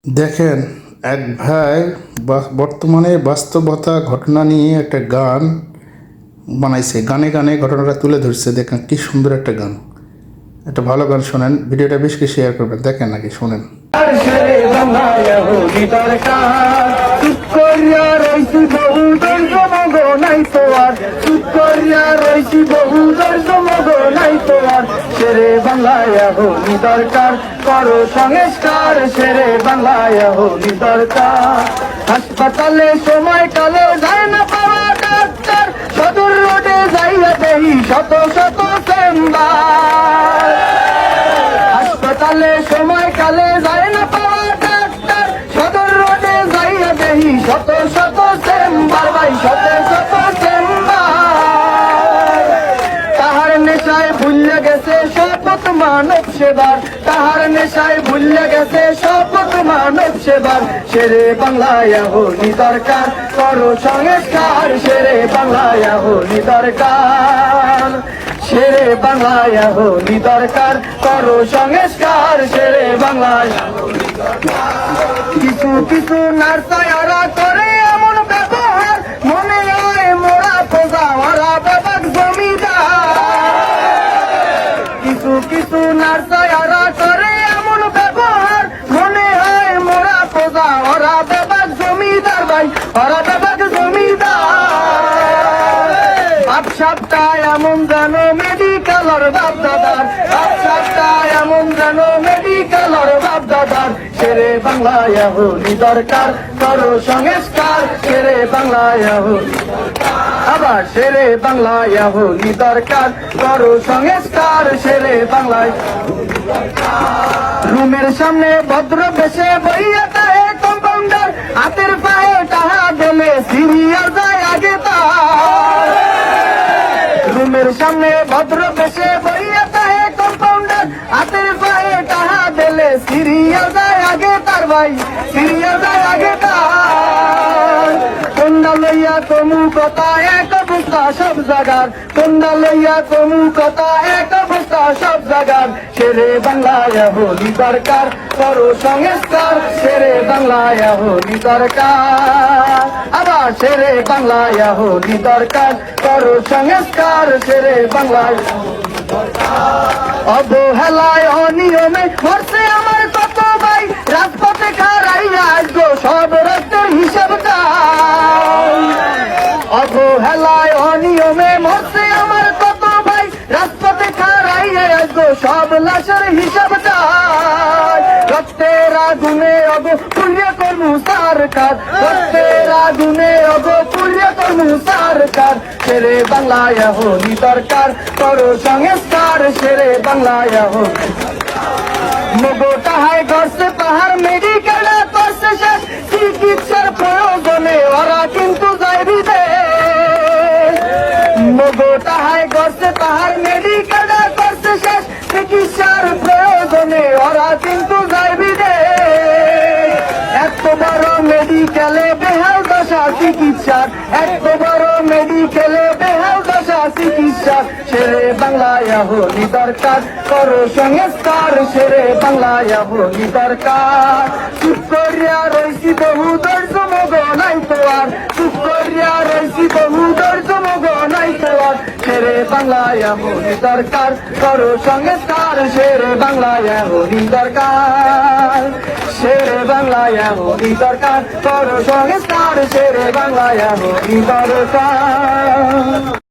দেখেন, এক ভাই বর্তমানে বাস্তবতা ঘটনা নিয়ে একটা গান বানাইছে। গানে গানে ঘটনাটা তুলে ধরছে। দেখেন কি সুন্দর একটা গান। একটা ভালো গান শোনেন, ভিডিওটা বেশি শেয়ার করবেন। দেখেন নাকি শোনেন। শেরে বাংলায় হলি দরকার, করো সংস্কার। শেরে বাংলায় হলি দরকার। হাসপাতালে সময় কালে যায় না পাওয়া ডাক্তার, সদর রোডে যাইয়া দেহি শত শত চেম্বার। হাসপাতালে সময় কালে যায় না পাওয়া ডাক্তার, সদর রোডে যাইয়া দেহি শত শত চেম্বার। ভাই শত শত চেম্বার। তাহার নেশায় ভুলে গেছে শপথ মানব সেবার, তাহার নেশায় ভুলে গেছে শপথ মানব সেবার। শেরে বাংলায় হলি দরকার, করো সংস্কার। শেরে বাংলায় হলি দরকার, শেরে বাংলায় হলি দরকার, করো সংস্কার। শেরে বাংলায় কিছু কিছু নার্সারা করে এমন ব্যবহার, মনে হয় মোরা খোঁজা ওরা বাবাক জমিদার। কিছু কিছু নার্সারা করে এমন ব্যবহার, মনে হয় মোরা খোঁজা ওরা বাবাক জমিদার। ভাই ওরা বাবাক জমিদার। বাপসাপটা এমন জানো মেডিকেলর বাপ দাদার, বাপসাপটা এমন জানো মেডিকেলর বাপ দাদার। শেরে বাংলায় হলি দরকার, করো সংস্কার। শেরে বাংলায় হলি আবার শেরে বাংলায় হলি দরকার, করো সংস্কার। শেরে বাংলায় রুমের সামনে ভদ্র বেশে বইয়া তাহে কম্পাউন্ডার, হাতের পায়ে টাহা দিলে সিনিয়র যায় আগে তার। রুমের সামনে ভদ্র বেশে বইয়া তাহে কম্পাউন্ডার, হাতের পায়ে টাহা দিলে সিরিয়াল যায় আগে তার। ভাই সিরিয়াল যায় আগে তার। কন্যা লইয়া কমু কথা এক অবস্থা সব জাগার, কন্যা লইয়া কমু কথা এক অবস্থা সব জাগার। শেরে বাংলায় হলি দরকার, করো সংস্কার। শেরে বাংলায় হলি দরকার, আবার শেরে বাংলায় হলি দরকার, করো সংস্কার। শেরে বাংলায় অবহেলায় অনিয়মে মরছে আমার কত ভাই, রাজপথে খারাইয়া আসবো সব রক্তের হিসাব চাই। অবহেলায় অনিয়মে মরছে আমার কত ভাই, রাজপথে খারাইয়া আসবো সব লাশের হিসাব চাই। রক্তের আগুনে অব পুড়িয়ে করমু সরকার, রক্তের আগুনে অব পুড়িয়ে করমু সরকার। শেরে বাংলায় হলি দরকার, করো সংস্কার। শেরে বাংলায় হলি মগো তাহাই গড়ছে পাহাড়, মেডিকেল করছে শেষ, চিকিৎসার প্রয়োজনে ওরা কিন্তু যায় বিদেশ। মগো তাহাই গড়ছে পাহাড়, মেডিকেল করছে শেষ, চিকিৎসার প্রয়োজনে ওরা কিন্তু যায় বিদেশ। এত বড় মেডিকেলে বেহাল দশা চিকিৎসার, এত বড় মেডিকেলে বেহাল দশা চিকিৎসার। শেরে বাংলায় হলি দরকার, করো সংস্কার। শেরে বাংলায় হলি দরকার। চুপ করিয়া রইছি বহু ধৈর্য মগ নাই তো আর, চুপ করিয়া রইছি বহু ধৈর্য মগ নাই তো আর। শেরে বাংলায় হলি দরকার, করো সংস্কার। শেরে বাংলায় হলি দরকার, শেরে বাংলায় হলি দরকার, করো সংস্কার। শেরে বাংলায় হলি দরকার।